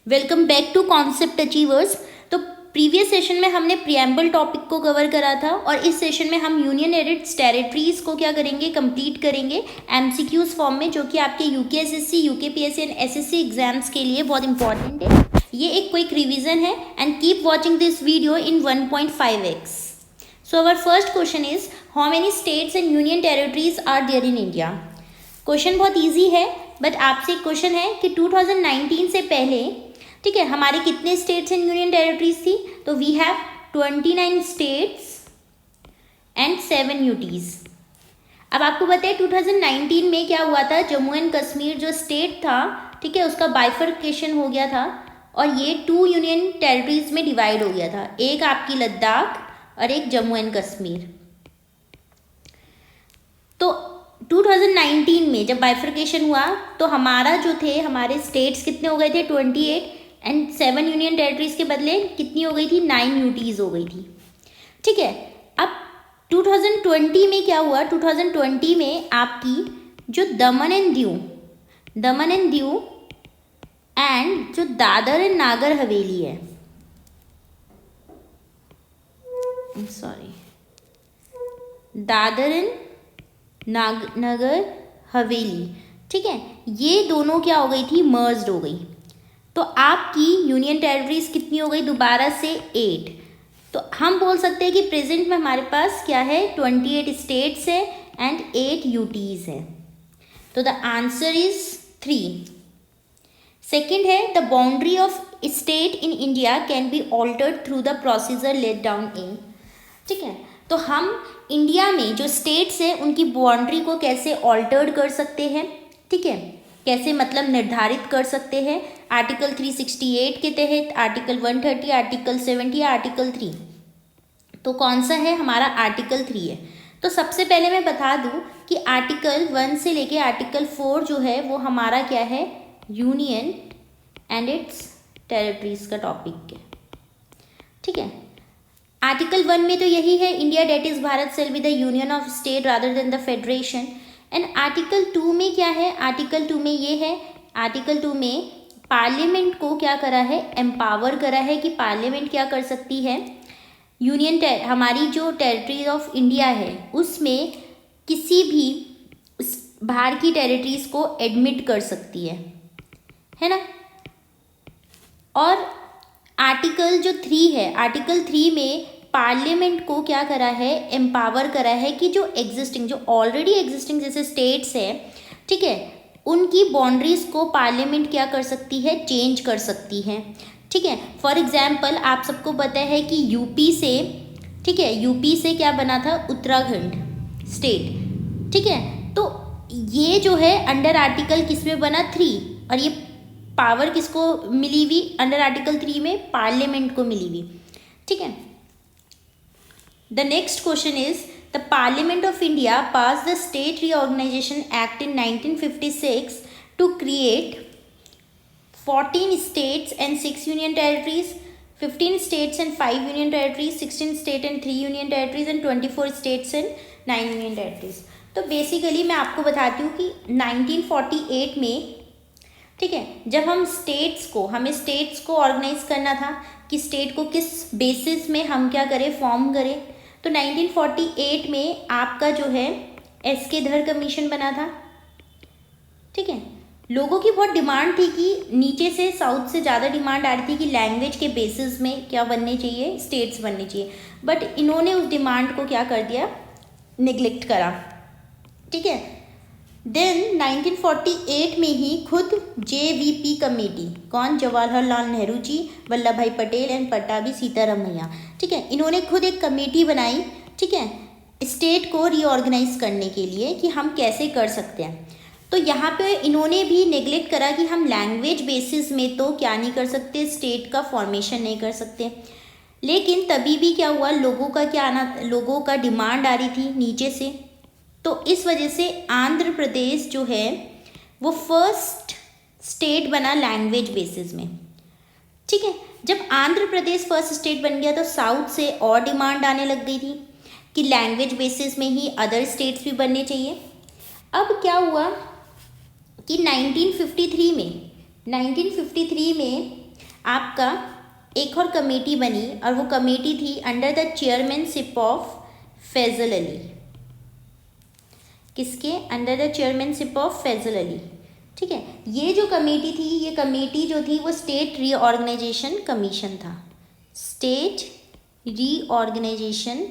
Welcome back to concept achievers. तो previous session में हमने प्रिएम्बल टॉपिक को कवर करा था और इस सेशन में हम यूनियन टेरिटरीज को क्या करेंगे, कंप्लीट करेंगे एमसीक्यूज फॉर्म में, जो कि आपके UKSSC, UKPSC and SSC exams के लिए बहुत इंपॉर्टेंट है। ये एक क्विक रिविजन है and keep watching this video in 1.5x। So our first question is how many states and union territories are there in India. Question बहुत easy है, but आपसे एक क्वेश्चन है कि 2019 से पहले, ठीक है, हमारे कितने स्टेट्स एंड यूनियन टेरिटरीज थी। तो we have 29 states and 7 UTs. अब आपको पता है 2019 में क्या हुआ था, जम्मू एंड कश्मीर जो स्टेट था, ठीक है, उसका बाइफर्केशन हो गया था और ये 2 यूनियन टेरिटरीज में डिवाइड हो गया था, एक आपकी लद्दाख और एक जम्मू एंड कश्मीर। तो 2019 में जब बाइफर्केशन हुआ तो हमारा जो थे, हमारे स्टेट्स कितने हो गए थे, 28 एंड 7 यूनियन टेरिटरीज के बदले कितनी हो गई थी, 9 यूटीज हो गई थी। ठीक है, अब 2020 में क्या हुआ, 2020 में आपकी जो दमन एंड दीव एंड जो दादर एंड नागर हवेली है, सॉरी, दादर एंड नगर हवेली, ठीक है, ये दोनों क्या हो गई थी, मर्ज्ड हो गई। तो आपकी यूनियन टेरिटरीज कितनी हो गई दोबारा से, 8। तो हम बोल सकते हैं कि प्रेजेंट में हमारे पास क्या है, 28 स्टेट्स है एंड 8 यूटीज है। तो द आंसर इज 3। सेकेंड है the boundary of state in India can be altered through the procedure laid down in. ठीक है, तो हम इंडिया में जो स्टेट्स हैं उनकी बाउंड्री को कैसे ऑल्टर्ड कर सकते हैं, ठीक है, कैसे मतलब निर्धारित कर सकते हैं, आर्टिकल 368 के तहत, आर्टिकल 130, आर्टिकल 70, आर्टिकल 3। तो कौन सा है, हमारा आर्टिकल 3 है। तो सबसे पहले मैं बता दूं कि आर्टिकल 1 से लेके आर्टिकल 4 जो है वो हमारा क्या है, यूनियन एंड इट्स टेरिटरीज का टॉपिक है। ठीक है, आर्टिकल 1 में तो यही है, India that is Bharat shall be the union of state rather than the federation. And article 2 में क्या है, आर्टिकल 2 में ये है, आर्टिकल 2 में पार्लियामेंट को क्या करा है, एम्पावर करा है कि पार्लियामेंट क्या कर सकती है, हमारी जो टेरिटरी ऑफ इंडिया है उसमें किसी भी बाहर की टेरिटरीज को एडमिट कर सकती है ना। और आर्टिकल जो 3 है, आर्टिकल 3 में पार्लियामेंट को क्या करा है, एम्पावर करा है कि जो एग्जिस्टिंग, जो ऑलरेडी एग्जिस्टिंग जैसे स्टेट्स है, ठीक है, उनकी बाउंड्रीज को पार्लियामेंट क्या कर सकती है, चेंज कर सकती है। ठीक है, फॉर एग्जाम्पल आप सबको पता है कि यूपी से, ठीक है, यूपी से क्या बना था, उत्तराखंड स्टेट। ठीक है, तो ये जो है अंडर आर्टिकल किस में बना, 3, और ये पावर किसको मिली हुई, अंडर आर्टिकल 3 में पार्लियामेंट को मिली हुई। ठीक है, the next question is the parliament of India pass the state reorganisation act in 1956 to create 14 states and 6 union territories, 15 states and 5 union territories, 16 state and 3 union territories and 24 states and 9 union territories। तो basically मैं आपको बताती हूँ कि 1948 में, ठीक है, जब हमें स्टेट्स को ऑर्गेनाइज करना था कि स्टेट को किस बेसिस में हम क्या करें, फॉर्म करें, तो 1948 में आपका जो है एसके धर कमीशन बना था। ठीक है, लोगों की बहुत डिमांड थी कि नीचे से साउथ से ज़्यादा डिमांड आ रही थी कि लैंग्वेज के बेसिस में क्या बनने चाहिए, स्टेट्स बनने चाहिए, बट इन्होंने उस डिमांड को क्या कर दिया, निगलेक्ट करा। ठीक है, देन 1948 में ही खुद जेवीपी कमेटी, कौन, जवाहरलाल नेहरू जी, वल्लभ भाई पटेल एंड पट्टाभी सीतारामैया, ठीक है, इन्होंने खुद एक कमेटी बनाई, ठीक है, स्टेट को रीऑर्गेनाइज करने के लिए कि हम कैसे कर सकते हैं। तो यहाँ पे इन्होंने भी नेग्लेक्ट करा कि हम लैंग्वेज बेसिस में तो क्या नहीं कर सकते, स्टेट का फॉर्मेशन नहीं कर सकते। लेकिन तभी भी क्या हुआ, लोगों का डिमांड आ रही थी नीचे से, तो इस वजह से आंध्र प्रदेश जो है वो फर्स्ट स्टेट बना लैंग्वेज बेसिस में। ठीक है, जब आंध्र प्रदेश फर्स्ट स्टेट बन गया तो साउथ से और डिमांड आने लग गई थी कि लैंग्वेज बेसिस में ही अदर स्टेट्स भी बनने चाहिए। अब क्या हुआ कि 1953 में आपका एक और कमेटी बनी और वो कमेटी थी under the chairmanship of Faizal Ali. किसके under the chairmanship of Faizal Ali? ठीक है, ये जो कमेटी थी, ये कमेटी जो थी वो स्टेट रीऑर्गेनाइजेशन कमीशन था, स्टेट रीऑर्गेनाइजेशन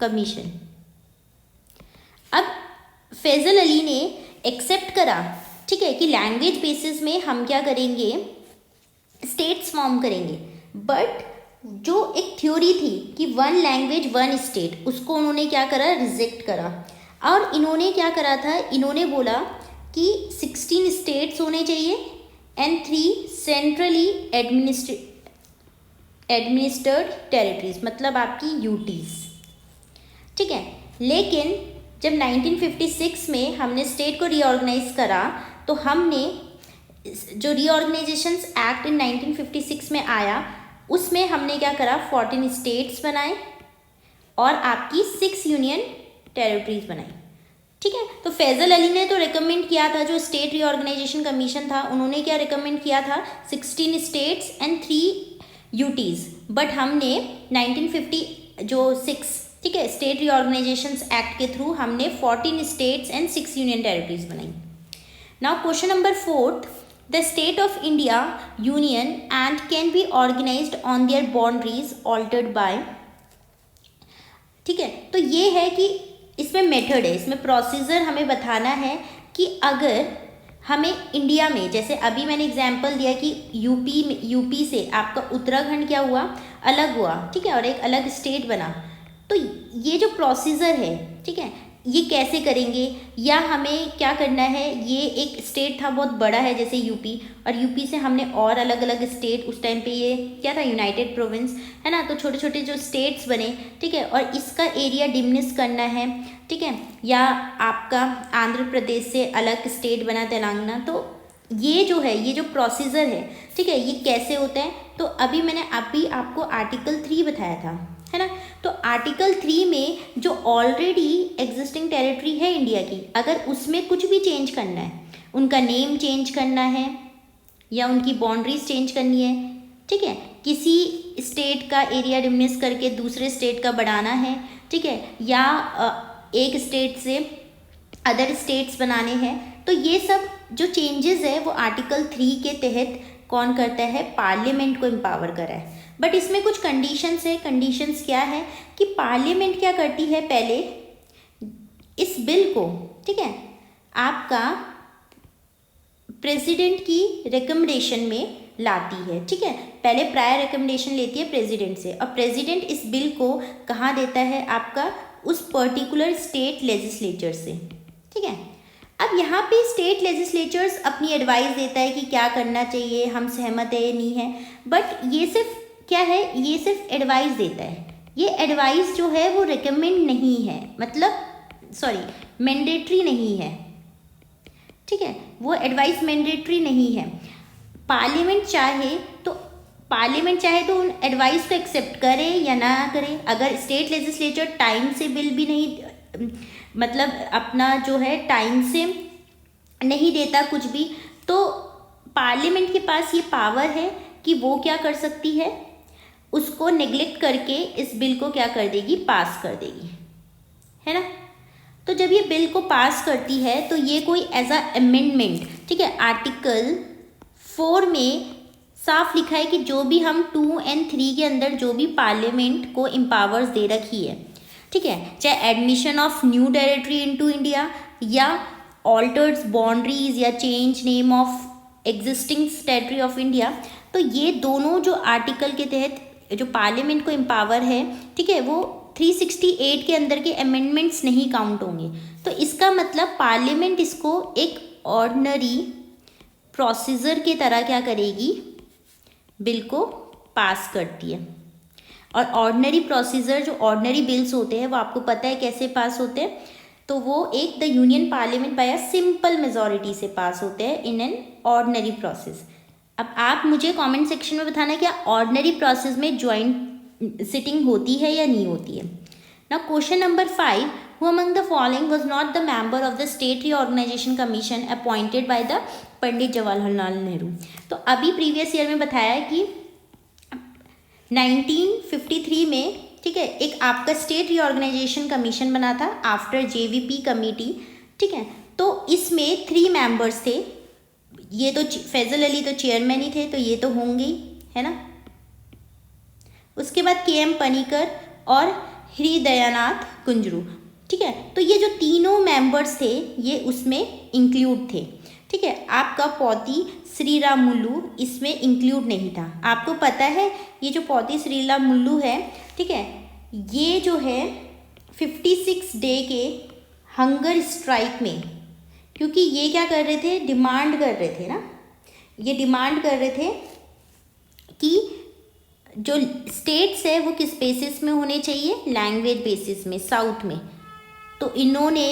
कमीशन। अब फैजल अली ने एक्सेप्ट करा, ठीक है, कि लैंग्वेज बेसिस में हम क्या करेंगे, स्टेट्स फॉर्म करेंगे। बट जो एक थ्योरी थी कि वन लैंग्वेज वन स्टेट, उसको उन्होंने क्या करा, रिजेक्ट करा। और इन्होंने क्या करा था, इन्होंने बोला कि 16 स्टेट्स होने चाहिए एंड 3 सेंट्रली एडमिनिस्टर्ड टेरिटरीज, मतलब आपकी यूटीज। ठीक है, लेकिन जब 1956 में हमने स्टेट को रीऑर्गेनाइज करा तो हमने जो रीऑर्गेनाइजेशंस एक्ट इन 1956 में आया उसमें हमने क्या करा, 14 स्टेट्स बनाए और आपकी 6 यूनियन टेरिटरीज बनाई। ठीक है, तो फैजल अली ने तो रिकमेंड किया था, जो स्टेट रीऑर्गेनाइजेशन कमीशन था उन्होंने क्या रिकमेंड किया था, 16 स्टेट्स एंड 3 यूटीज। बट हमने 1950 जो 6, ठीक है, स्टेट रीऑर्गेनाइजेशन एक्ट के थ्रू हमने 14 स्टेट्स एंड 6 यूनियन टेरिटरीज बनाई। Now question number 4, the state of India union and can be organised on their boundaries altered by. ठीक है, तो ये है कि इसमें मेथड है, इसमें प्रोसीजर हमें बताना है कि अगर हमें इंडिया में, जैसे अभी मैंने एग्जांपल दिया कि यूपी से आपका उत्तराखंड क्या हुआ, अलग हुआ, ठीक है, और एक अलग स्टेट बना। तो ये जो प्रोसीजर है, ठीक है, ये कैसे करेंगे, या हमें क्या करना है, ये एक स्टेट था बहुत बड़ा है जैसे यूपी, और यूपी से हमने और अलग अलग स्टेट, उस टाइम पे ये क्या था, यूनाइटेड प्रोविंस है ना, तो छोटे छोटे जो स्टेट्स बने, ठीक है, और इसका एरिया डिमिनिश करना है, ठीक है, या आपका आंध्र प्रदेश से अलग स्टेट बना तेलंगाना। तो ये जो है, ये जो प्रोसीजर है, ठीक है, ये कैसे होता है, तो अभी मैंने आपको आर्टिकल 3 बताया था, है ना। तो आर्टिकल 3 में जो ऑलरेडी एग्जिस्टिंग टेरिटरी है इंडिया की, अगर उसमें कुछ भी चेंज करना है, उनका नेम चेंज करना है या उनकी बाउंड्रीज चेंज करनी है, ठीक है, किसी स्टेट का एरिया डिमिनिश करके दूसरे स्टेट का बढ़ाना है, ठीक है, या एक स्टेट से अदर स्टेट्स बनाने हैं, तो ये सब जो चेंजेस है वो आर्टिकल 3 के तहत कौन करता है, पार्लियामेंट को एम्पावर करा है। बट इसमें कुछ कंडीशंस है। कंडीशंस क्या है कि पार्लियामेंट क्या करती है, पहले इस बिल को, ठीक है, आपका प्रेसिडेंट की रिकमेंडेशन में लाती है, ठीक है, पहले प्रायर रिकमेंडेशन लेती है प्रेसिडेंट से, और प्रेसिडेंट इस बिल को कहाँ देता है, आपका उस पर्टिकुलर स्टेट लेजिस्लेचर से, ठीक है। अब यहाँ पे स्टेट लेजिस्लेचर्स अपनी एडवाइस देता है कि क्या करना चाहिए, हम सहमत है नहीं है, बट ये सिर्फ क्या है, ये सिर्फ एडवाइस देता है। ये एडवाइस जो है वो रिकमेंड नहीं है, मतलब मैंडेटरी नहीं है, ठीक है, वो एडवाइस मैंडेटरी नहीं है। पार्लियामेंट चाहे तो उन एडवाइस को एक्सेप्ट करे या ना करे। अगर स्टेट लेजिस्लेचर टाइम से बिल भी नहीं, मतलब अपना जो है टाइम से नहीं देता कुछ भी, तो पार्लियामेंट के पास ये पावर है कि वो क्या कर सकती है, उसको नेग्लेक्ट करके इस बिल को क्या कर देगी, पास कर देगी, है ना। तो जब ये बिल को पास करती है तो ये कोई एज अ अमेंडमेंट, ठीक है, आर्टिकल 4 में साफ लिखा है कि जो भी हम 2 और 3 के अंदर जो भी पार्लियामेंट को एम्पावर्स दे रखी है, ठीक है, चाहे admission of new territory into India या ऑल्टर्स बाउंड्रीज या change name of existing territory of India, तो ये दोनों जो आर्टिकल के तहत जो पार्लियामेंट को एम्पावर है, ठीक है, वो 368 के अंदर के अमेंडमेंट्स नहीं काउंट होंगे। तो इसका मतलब पार्लियामेंट इसको एक ऑर्डिनरी प्रोसीजर के तरह क्या करेगी, बिल को पास करती है। और ऑर्डिनरी प्रोसीजर, जो ऑर्डिनरी बिल्स होते हैं वो आपको पता है कैसे पास होते हैं, तो वो एक the union parliament by a simple majority से पास होते हैं इन एन ऑर्डिनरी प्रोसेस। अब आप मुझे कमेंट सेक्शन में बताना क्या ऑर्डिनरी प्रोसेस में ज्वाइंट सिटिंग होती है या नहीं होती है। ना question number 5, who among the following was not the member of the state reorganisation commission appointed by the Pandit Jawaharlal Nehru. तो अभी प्रीवियस ईयर में बताया कि 1953 में, ठीक है, एक आपका स्टेट रीऑर्गेनाइजेशन कमीशन बना था आफ्टर जेवीपी कमेटी, ठीक है। तो इसमें 3 मेंबर्स थे, ये तो फैजल अली तो चेयरमैन ही थे, तो ये तो होंगे ही, है ना। उसके बाद KM पनीकर और हृदयानाथ कुंजरू, ठीक है। तो ये जो तीनों मेंबर्स थे ये उसमें इंक्लूड थे, ठीक है। आपका पौती श्रीराम मुल्लू इसमें इंक्लूड नहीं था। आपको पता है ये जो पौती श्रीराम मुल्लू है, ठीक है, ये जो है 56 डे के हंगर स्ट्राइक में, क्योंकि ये क्या कर रहे थे, डिमांड कर रहे थे ना, ये डिमांड कर रहे थे कि जो स्टेट्स है वो किस बेसिस में होने चाहिए, लैंग्वेज बेसिस में, साउथ में। तो इन्होंने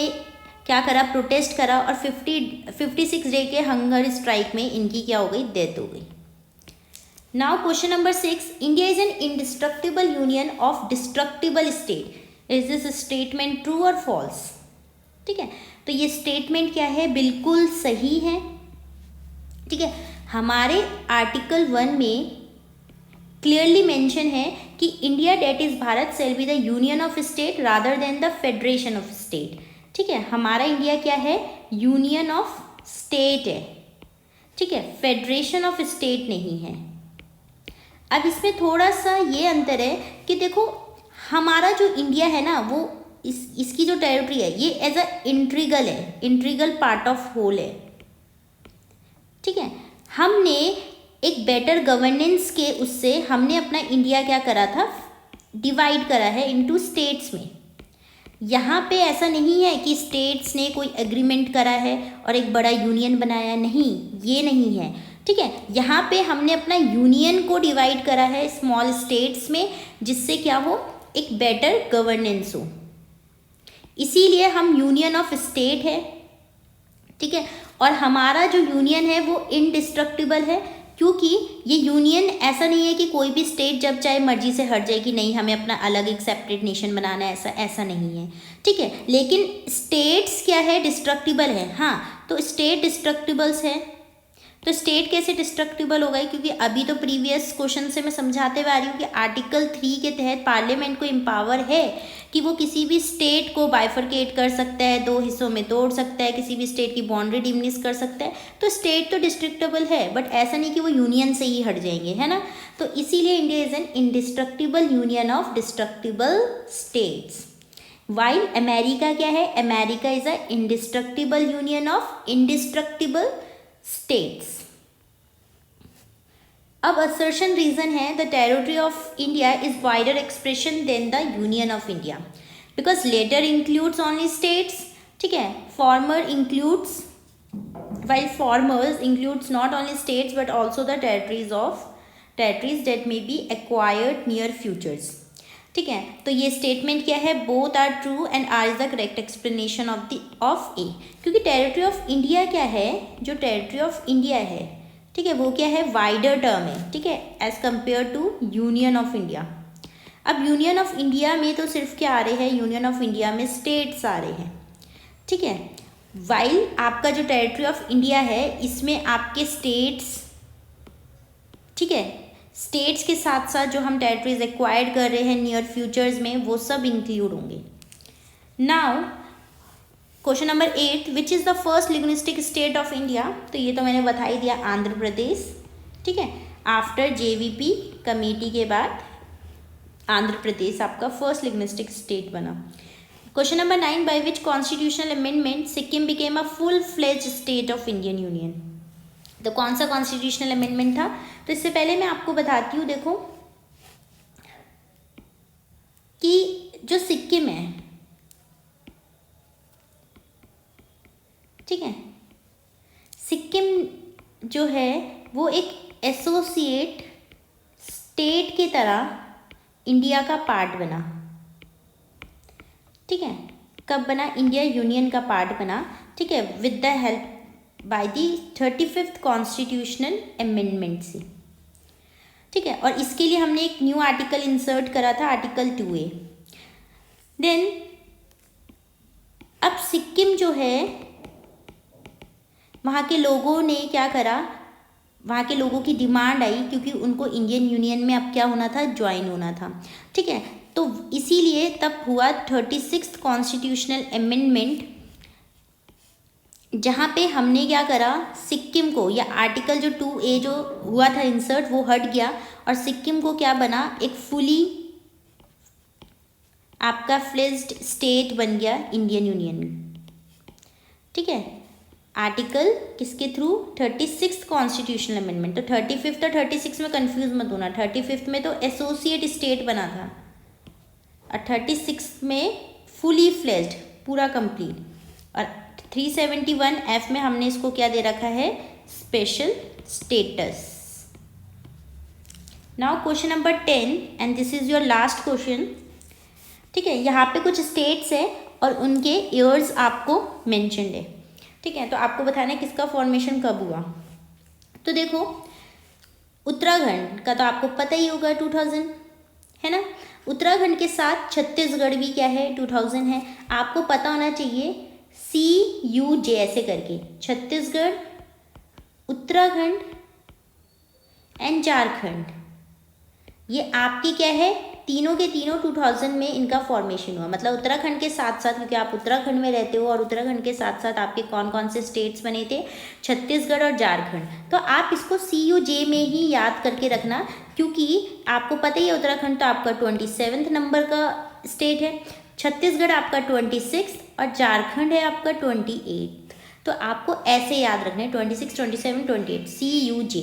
क्या करा, प्रोटेस्ट करा और 56 डे के हंगर स्ट्राइक में इनकी क्या हो गई, डेथ हो गई। Now question number 6, India is an indestructible union of destructible state, is this statement true और फॉल्स? ठीक है, तो ये स्टेटमेंट क्या है, बिल्कुल सही है, ठीक है। हमारे आर्टिकल 1 में क्लियरली मेंशन है कि India that is Bharat shall be the union of state rather than the federation of state, ठीक है। हमारा इंडिया क्या है, यूनियन ऑफ स्टेट है, ठीक है, फेडरेशन ऑफ स्टेट नहीं है। अब इसमें थोड़ा सा ये अंतर है कि देखो हमारा जो इंडिया है ना, वो इसकी जो टेरिटरी है ये एज अ इंट्रीगल है, इंट्रीगल पार्ट ऑफ होल है, ठीक है। हमने एक बेटर गवर्नेंस के उससे हमने अपना इंडिया क्या करा था, डिवाइड करा है इनटू स्टेट्स में। यहाँ पे ऐसा नहीं है कि स्टेट्स ने कोई एग्रीमेंट करा है और एक बड़ा यूनियन बनाया, नहीं, ये नहीं है, ठीक है। यहाँ पे हमने अपना यूनियन को डिवाइड करा है स्मॉल स्टेट्स में, जिससे क्या हो, एक बेटर गवर्नेंस हो, इसीलिए हम यूनियन ऑफ स्टेट है, ठीक है। और हमारा जो यूनियन है वो इनडिस्ट्रक्टिबल है, क्योंकि ये यूनियन ऐसा नहीं है कि कोई भी स्टेट जब चाहे मर्जी से हट जाए कि नहीं हमें अपना अलग एक सेपरेट नेशन बनाना है, ऐसा नहीं है, ठीक है। लेकिन स्टेट्स क्या है, डिस्ट्रक्टिबल है, हाँ, तो स्टेट डिस्ट्रक्टिबल्स है। तो स्टेट कैसे डिस्ट्रक्टिबल हो गई, क्योंकि अभी तो प्रीवियस क्वेश्चन से मैं समझाते हुए आ रही हूँ कि आर्टिकल 3 के तहत पार्लियामेंट को एम्पावर है कि वो किसी भी स्टेट को बाइफरकेट कर सकता है, 2 हिस्सों में तोड़ सकता है, किसी भी स्टेट की बाउंड्री डिमिनिश कर सकता है। तो स्टेट तो डिस्ट्रक्टिबल है, बट ऐसा नहीं कि वो यूनियन से ही हट जाएंगे, है ना। तो इसीलिए India is an indestructible union of destructible states. While America क्या है, America is a indestructible union of indestructible states. अब असर्शन रीजन है, the territory of India is wider expression than the union of India, because latter includes only states, ठीक है। Former includes, while formers includes not only states but also the territories that may be acquired near futures, ठीक है। तो ये statement क्या है, both are true and R is the correct explanation of A, क्योंकि territory of India क्या है, जो टेरिटरी ऑफ इंडिया है, ठीक है, वो क्या है, वाइडर टर्म है, ठीक है, as compare to union of India. अब यूनियन ऑफ इंडिया में तो सिर्फ क्या आ रहे हैं, यूनियन ऑफ इंडिया में स्टेट्स आ रहे हैं, ठीक है। वाइल आपका जो टेरिटरी ऑफ इंडिया है इसमें आपके स्टेट्स, ठीक है, स्टेट्स के साथ साथ जो हम टेरिटरीज एक्वायर्ड कर रहे हैं नियर फ्यूचर्स में, वो सब इंक्लूड होंगे। Now question number 8, which is the first linguistic state of India? तो ये तो मैंने बता ही दिया, आंध्र प्रदेश, ठीक है। आफ्टर जेवीपी कमेटी के बाद आंध्र प्रदेश आपका फर्स्ट लिंग्विस्टिक स्टेट बना। Question number 9, by which constitutional amendment Sikkim became a full fledge state of Indian union? तो कौन सा कॉन्स्टिट्यूशनल अमेंडमेंट था? तो इससे पहले मैं आपको बताती हूँ, देखो कि जो सिक्किम है, ठीक है, सिक्किम जो है वो एक एसोसिएट स्टेट की तरह इंडिया का पार्ट बना, ठीक है। कब बना? इंडिया यूनियन का पार्ट बना, ठीक है, with the help by the 35th constitutional amendment से, ठीक है। और इसके लिए हमने एक न्यू आर्टिकल इंसर्ट करा था, आर्टिकल 2A। देन सिक्किम जो है, वहाँ के लोगों ने क्या करा, वहाँ के लोगों की डिमांड आई, क्योंकि उनको इंडियन यूनियन में अब क्या होना था, ज्वाइन होना था, ठीक है। तो इसीलिए तब हुआ 36th कॉन्स्टिट्यूशनल अमेंडमेंट, जहाँ पे हमने क्या करा, सिक्किम को, या आर्टिकल जो 2A जो हुआ था इंसर्ट वो हट गया, और सिक्किम को क्या बना, एक फुली आपका फ्लेज्ड स्टेट बन गया इंडियन यूनियन में, ठीक है। आर्टिकल किसके थ्रू, 36th कॉन्स्टिट्यूशनल अमेंडमेंट। तो 35th और 36 में कंफ्यूज मत होना, 35th में तो एसोसिएट स्टेट बना था, और 36 में फुली फ्लेज्ड, पूरा कंप्लीट, और 371F में हमने इसको क्या दे रखा है, special status. Now question number 10 and this is your last question, ठीक है। यहाँ पे कुछ स्टेट्स है और उनके ईयर्स आपको मेंशन्ड है, ठीक है। तो आपको बताना है किसका फॉर्मेशन कब हुआ। तो देखो, उत्तराखंड का तो आपको पता ही होगा 2000 है ना, उत्तराखंड के साथ छत्तीसगढ़ भी क्या है, 2000 है। आपको पता होना चाहिए CUJ ऐसे करके, छत्तीसगढ़, उत्तराखंड एंड झारखंड, ये आपकी क्या है, तीनों के तीनों 2000 में इनका फॉर्मेशन हुआ। मतलब उत्तराखंड के साथ साथ, क्योंकि आप उत्तराखंड में रहते हो, और उत्तराखंड के साथ साथ आपके कौन कौन से स्टेट्स बने थे, छत्तीसगढ़ और झारखंड। तो आप इसको CUJ में ही याद करके रखना, क्योंकि आपको पता ही है उत्तराखंड तो आपका 27 नंबर का स्टेट है, छत्तीसगढ़ आपका 26 और झारखंड है आपका 28। तो आपको ऐसे याद रखना है, 26, 27, 28, CUJ।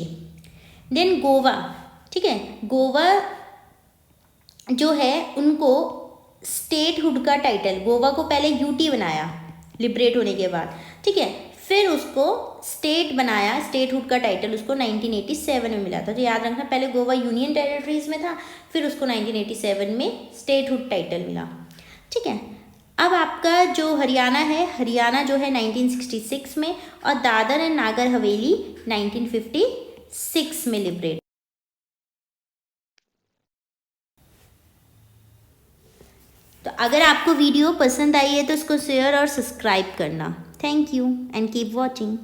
देन गोवा, ठीक है, गोवा जो है उनको स्टेटहुड का टाइटल, गोवा को पहले UT बनाया लिबरेट होने के बाद, ठीक है, फिर उसको स्टेट बनाया, स्टेटहुड का टाइटल उसको 1987 में मिला था। तो याद रखना, पहले गोवा यूनियन टेरिटरीज में था, फिर उसको 1987 में स्टेटहुड टाइटल मिला, ठीक है। अब आपका जो हरियाणा है, हरियाणा जो है 1966 में, और दादर एंड नागर हवेली 1956 में लिबरेट। तो अगर आपको वीडियो पसंद आई है तो इसको शेयर और सब्सक्राइब करना। Thank you and keep watching.